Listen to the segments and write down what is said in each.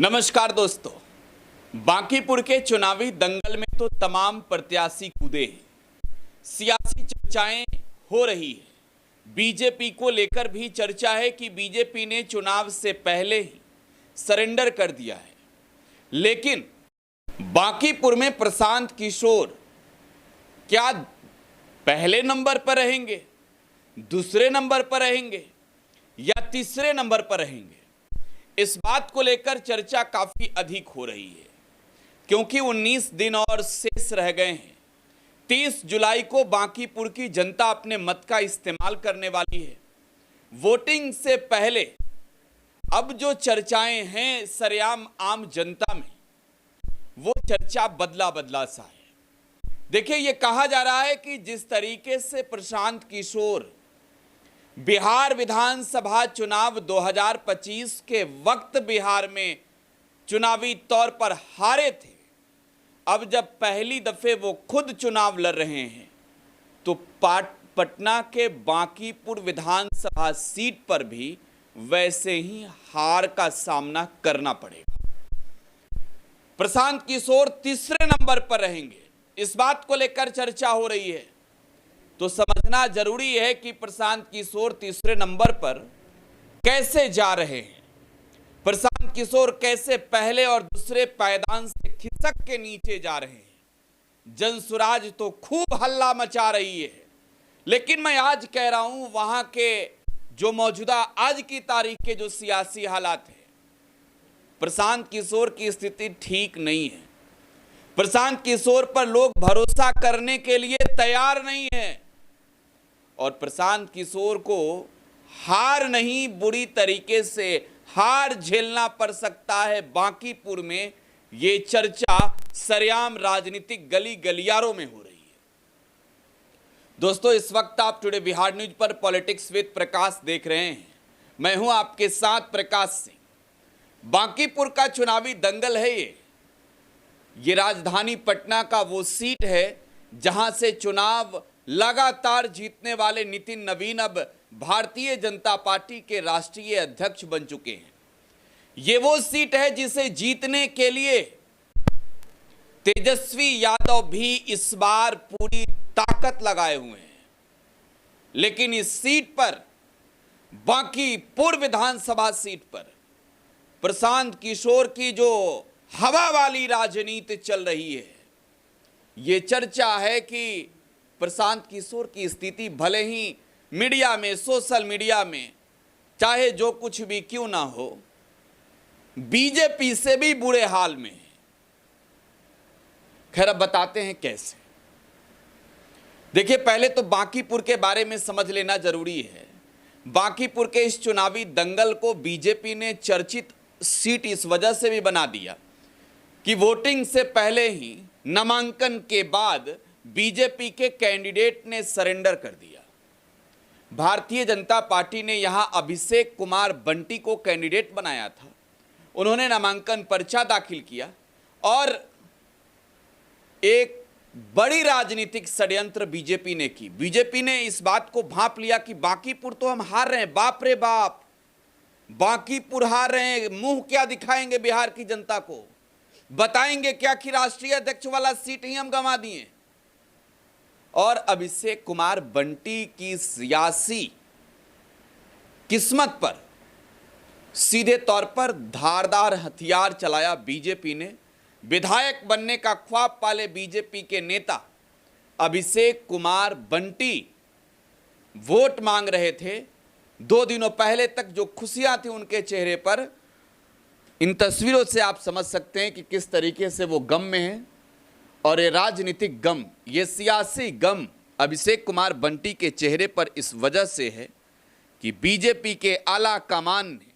नमस्कार दोस्तों, बांकीपुर के चुनावी दंगल में तो तमाम प्रत्याशी कूदे हैं। सियासी चर्चाएं हो रही है। बीजेपी को लेकर भी चर्चा है कि बीजेपी ने चुनाव से पहले ही सरेंडर कर दिया है। लेकिन बांकीपुर में प्रशांत किशोर क्या पहले नंबर पर रहेंगे, दूसरे नंबर पर रहेंगे या तीसरे नंबर पर रहेंगे? इस बात को लेकर चर्चा काफी अधिक हो रही है, क्योंकि 19 दिन और शेष रह गए हैं। 30 जुलाई को बांकीपुर की जनता अपने मत का इस्तेमाल करने वाली है। वोटिंग से पहले अब जो चर्चाएं हैं सरेआम आम जनता में, वो चर्चा बदला बदला सा है। देखिए, ये कहा जा रहा है कि जिस तरीके से प्रशांत किशोर बिहार विधानसभा चुनाव 2025 के वक्त बिहार में चुनावी तौर पर हारे थे, अब जब पहली दफे वो खुद चुनाव लड़ रहे हैं तो पटना के बांकीपुर विधानसभा सीट पर भी वैसे ही हार का सामना करना पड़ेगा। प्रशांत किशोर तीसरे नंबर पर रहेंगे, इस बात को लेकर चर्चा हो रही है। तो समझना जरूरी है कि प्रशांत किशोर तीसरे नंबर पर कैसे जा रहे हैं। प्रशांत किशोर कैसे पहले और दूसरे पायदान से खिसक के नीचे जा रहे हैं। जनसुराज तो खूब हल्ला मचा रही है, लेकिन मैं आज कह रहा हूं, वहां के जो मौजूदा आज की तारीख के जो सियासी हालात है, प्रशांत किशोर की स्थिति ठीक नहीं है। प्रशांत किशोर पर लोग भरोसा करने के लिए तैयार नहीं है और प्रशांत किशोर को हार नहीं, बुरी तरीके से हार झेलना पड़ सकता है बांकीपुर में। ये चर्चा सरेआम राजनीतिक गली गलियारों में हो रही है। दोस्तों, इस वक्त आप टुडे बिहार न्यूज पर पॉलिटिक्स विद प्रकाश देख रहे हैं। मैं हूं आपके साथ प्रकाश सिंह। बांकीपुर का चुनावी दंगल है ये राजधानी पटना का वो सीट है जहां से चुनाव लगातार जीतने वाले नितिन नवीन अब भारतीय जनता पार्टी के राष्ट्रीय अध्यक्ष बन चुके हैं। ये वो सीट है जिसे जीतने के लिए तेजस्वी यादव भी इस बार पूरी ताकत लगाए हुए हैं। लेकिन इस सीट पर, बांकीपुर विधानसभा सीट पर, प्रशांत किशोर की जो हवा वाली राजनीति चल रही है, ये चर्चा है कि प्रशांत किशोर की स्थिति भले ही मीडिया में, सोशल मीडिया में, चाहे जो कुछ भी क्यों ना हो, बीजेपी से भी बुरे हाल में है। खैर, अब बताते हैं कैसे। देखिए, पहले तो बांकीपुर के बारे में समझ लेना जरूरी है। बांकीपुर के इस चुनावी दंगल को बीजेपी ने चर्चित सीट इस वजह से भी बना दिया कि वोटिंग से पहले ही, नामांकन के बाद बीजेपी के कैंडिडेट ने सरेंडर कर दिया। भारतीय जनता पार्टी ने यहां अभिषेक कुमार बंटी को कैंडिडेट बनाया था। उन्होंने नामांकन पर्चा दाखिल किया और एक बड़ी राजनीतिक षड्यंत्र बीजेपी ने की। बीजेपी ने इस बात को भांप लिया कि बांकीपुर तो हम हार रहे हैं, बाप रे बाप, बांकीपुर हार रहे हैं, मुंह क्या दिखाएंगे बिहार की जनता को, बताएंगे क्या कि राष्ट्रीय अध्यक्ष वाला सीट ही हम गंवा दिए। और अभिषेक कुमार बंटी की सियासी किस्मत पर सीधे तौर पर धारदार हथियार चलाया बीजेपी ने। विधायक बनने का ख्वाब पाले बीजेपी के नेता अभिषेक कुमार बंटी वोट मांग रहे थे। 2 दिनों पहले तक जो खुशियां थी उनके चेहरे पर, इन तस्वीरों से आप समझ सकते हैं कि किस तरीके से वो गम में हैं। और ये राजनीतिक गम, ये सियासी गम अभिषेक कुमार बंटी के चेहरे पर इस वजह से है कि बीजेपी के आला कमान ने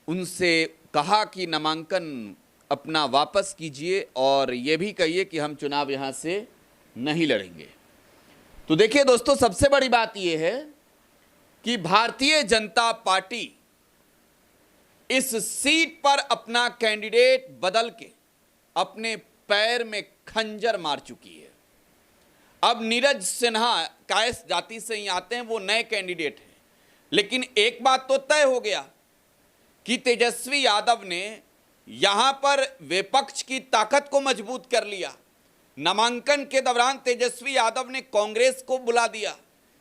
उनसे कहा कि नामांकन अपना वापस कीजिए और ये भी कहिए कि हम चुनाव यहां से नहीं लड़ेंगे। तो देखिए दोस्तों, सबसे बड़ी बात यह है कि भारतीय जनता पार्टी इस सीट पर अपना कैंडिडेट बदल के अपने पैर में खंजर मार चुकी है। अब नीरज सिन्हा कायस जाति से ही आते हैं, वो नए कैंडिडेट हैं। लेकिन एक बात तो तय हो गया कि तेजस्वी यादव ने यहां पर विपक्ष की ताकत को मजबूत कर लिया। नामांकन के दौरान तेजस्वी यादव ने कांग्रेस को बुला दिया,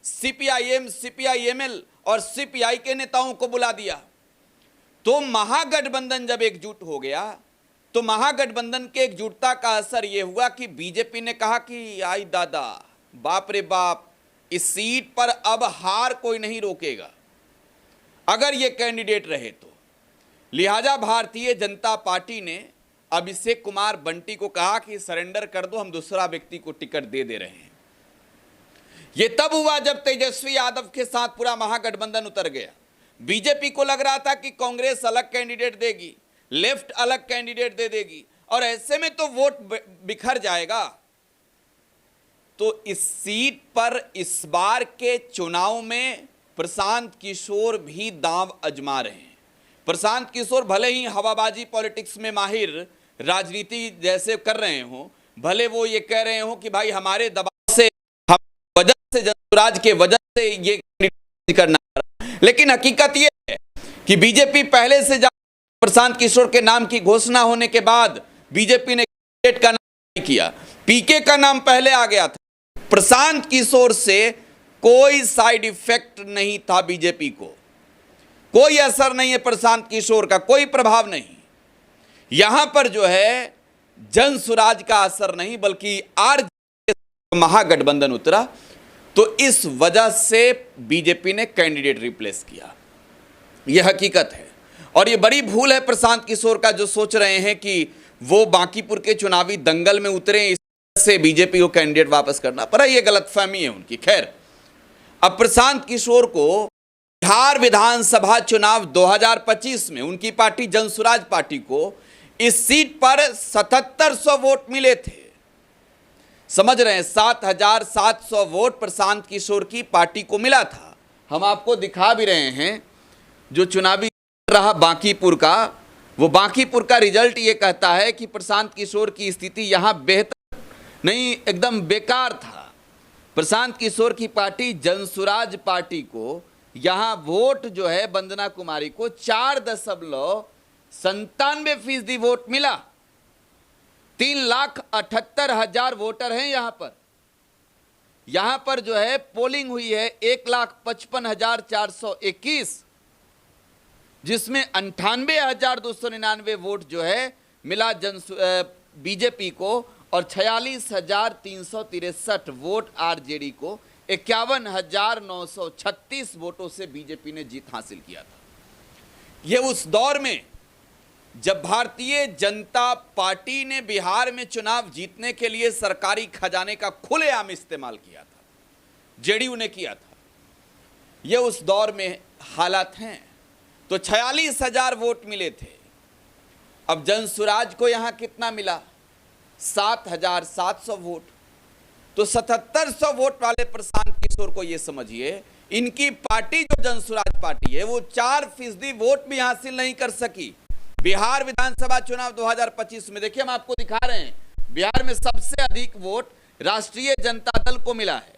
सीपीआईएम, सीपीआईएमएल और सीपीआई के नेताओं को बुला दिया। तो महागठबंधन जब एकजुट हो गया तो महागठबंधन के एकजुटता का असर यह हुआ कि बीजेपी ने कहा कि आई दादा, बाप रे बाप, इस सीट पर अब हार कोई नहीं रोकेगा अगर ये कैंडिडेट रहे तो। लिहाजा भारतीय जनता पार्टी ने अभिषेक कुमार बंटी को कहा कि सरेंडर कर दो, हम दूसरा व्यक्ति को टिकट दे रहे हैं। यह तब हुआ जब तेजस्वी यादव के साथ पूरा महागठबंधन उतर गया। बीजेपी को लग रहा था कि कांग्रेस अलग कैंडिडेट देगी, लेफ्ट अलग कैंडिडेट दे देगी और ऐसे में तो वोट बिखर जाएगा। तो इस सीट पर इस बार के चुनाव में प्रशांत किशोर भी दांव आजमा रहे हैं। प्रशांत किशोर भले ही हवाबाजी पॉलिटिक्स में माहिर राजनीति जैसे कर रहे हो, भले वो ये कह रहे हो कि भाई हमारे दबाव से, हम वजह से, जनसुराज के वजह से ये करना, लेकिन हकीकत ये है कि बीजेपी पहले से प्रशांत किशोर के नाम की घोषणा होने के बाद बीजेपी ने कैंडिडेट का नाम नहीं किया, पीके का नाम पहले आ गया था। प्रशांत किशोर से कोई साइड इफेक्ट नहीं था, बीजेपी को कोई असर नहीं है, प्रशांत किशोर का कोई प्रभाव नहीं। यहां पर जो है जनसुराज का असर नहीं बल्कि आरजेडी महागठबंधन उतरा, तो इस वजह से बीजेपी ने कैंडिडेट रिप्लेस किया। यह हकीकत है और यह बड़ी भूल है प्रशांत किशोर का, जो सोच रहे हैं कि वो बांकीपुर के चुनावी दंगल में उतरे इससे बीजेपी को कैंडिडेट वापस करना पड़ा। यह गलतफहमी है उनकी। खैर, अब प्रशांत किशोर को बिहार विधानसभा चुनाव 2025 में उनकी पार्टी जनसुराज पार्टी को इस सीट पर 7700 वोट मिले थे। समझ रहे हैं, 7700 वोट प्रशांत किशोर की पार्टी को मिला था। हम आपको दिखा भी रहे हैं जो चुनावी रहा बांकीपुर का, वो बांकीपुर का रिजल्ट ये कहता है कि प्रशांत किशोर की स्थिति यहां बेहतर नहीं, एकदम बेकार था। प्रशांत किशोर की पार्टी जनसुराज पार्टी को यहां वोट जो है वंदना कुमारी को 4.97% वोट मिला। 3,78,000 वोटर हैं यहां पर जो है पोलिंग हुई है 1,55,421, जिसमें 98,299 वोट जो है मिला बीजेपी को और 46,363 वोट आरजेडी को। 51,936 वोटों से बीजेपी ने जीत हासिल किया था। यह उस दौर में जब भारतीय जनता पार्टी ने बिहार में चुनाव जीतने के लिए सरकारी खजाने का खुलेआम इस्तेमाल किया था, जेडीयू ने किया था। यह उस दौर में हालात हैं। तो 46,000 वोट मिले थे। अब जनसुराज को यहां कितना मिला? 7,700 वोट। तो 7700 वोट वाले प्रशांत किशोर को यह समझिए, इनकी पार्टी जो जनसुराज पार्टी है वो 4% वोट भी हासिल नहीं कर सकी बिहार विधानसभा चुनाव 2025 में। देखिए, हम आपको दिखा रहे हैं, बिहार में सबसे अधिक वोट राष्ट्रीय जनता दल को मिला है।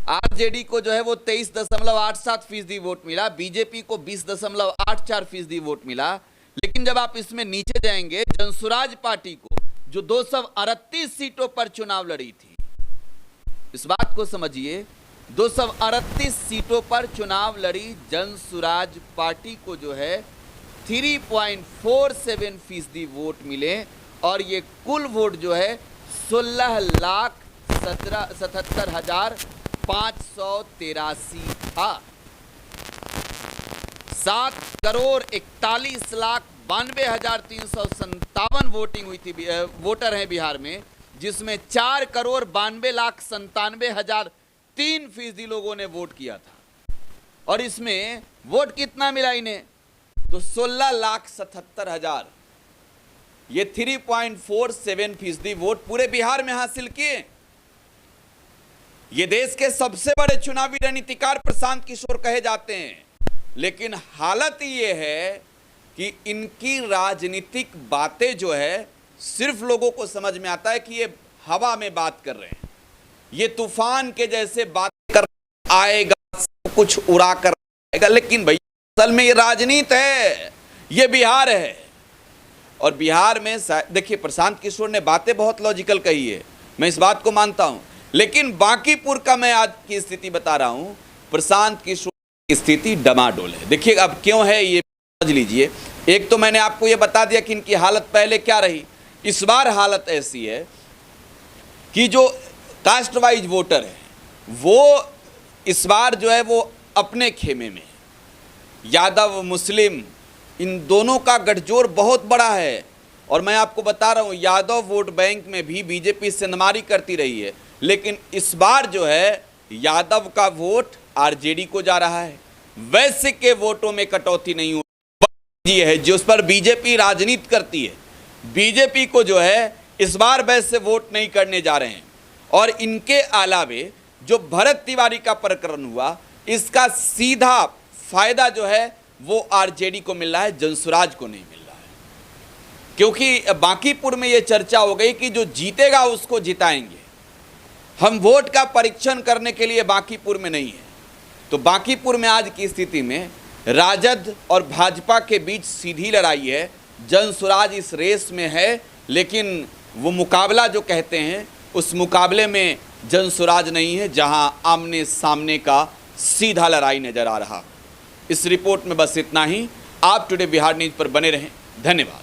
आरजेडी को जो है वो 23.87% वोट मिला, बीजेपी को 20.84% वोट मिला। लेकिन जब आप इसमें नीचे जाएंगे, जनसुराज पार्टी को जो 238 सीटों पर चुनाव लड़ी थी, इस बात को समझिए, 238 सीटों पर चुनाव लड़ी जनसुराज पार्टी को जो है 3.47% वोट मिले और ये कुल वोट जो है 16,77,583 था। 7,41,92,357 वोटिंग हुई थी। वोटर हैं बिहार में, जिसमें 4,92,97,003 लोगों ने वोट किया था। और इसमें वोट कितना मिला इन्हें? तो 16,77,000। ये 3.47% वोट पूरे बिहार में हासिल किए। ये देश के सबसे बड़े चुनावी रणनीतिकार प्रशांत किशोर कहे जाते हैं। लेकिन हालत ये है कि इनकी राजनीतिक बातें जो है, सिर्फ लोगों को समझ में आता है कि ये हवा में बात कर रहे हैं, ये तूफान के जैसे बात कर आएगा, सब कुछ उड़ा कर आएगा। लेकिन भैया असल में ये राजनीति है, ये बिहार है। और बिहार में देखिए, प्रशांत किशोर ने बातें बहुत लॉजिकल कही है, मैं इस बात को मानता हूं, लेकिन बांकीपुर का मैं आज की स्थिति बता रहा हूं, प्रशांत किशोर की स्थिति डमाडोल है। देखिए अब क्यों है ये समझ लीजिए। एक तो मैंने आपको ये बता दिया कि इनकी हालत पहले क्या रही, इस बार हालत ऐसी है कि जो कास्ट वाइज वोटर है वो इस बार जो है वो अपने खेमे में, यादव मुस्लिम इन दोनों का गठजोड़ बहुत बड़ा है। और मैं आपको बता रहा हूं, यादव वोट बैंक में भी बीजेपी सेंधमारी करती रही है, लेकिन इस बार जो है यादव का वोट आरजेडी को जा रहा है। वैश्य के वोटों में कटौती नहीं हुई है, जो उस पर बीजेपी राजनीति करती है। बीजेपी को जो है इस बार वैश्य वोट नहीं करने जा रहे हैं। और इनके अलावे जो भरत तिवारी का प्रकरण हुआ, इसका सीधा फायदा जो है वो आरजेडी को मिल रहा है, जनसुराज को नहीं मिल रहा है। क्योंकि बांकीपुर में ये चर्चा हो गई कि जो जीतेगा उसको जिताएंगे। हम वोट का परीक्षण करने के लिए बांकीपुर में नहीं है। तो बांकीपुर में आज की स्थिति में राजद और भाजपा के बीच सीधी लड़ाई है। जनसुराज इस रेस में है, लेकिन वो मुकाबला जो कहते हैं उस मुकाबले में जनसुराज नहीं है, जहां आमने सामने का सीधा लड़ाई नजर आ रहा। इस रिपोर्ट में बस इतना ही। आप टुडे बिहार न्यूज़ पर बने रहें। धन्यवाद।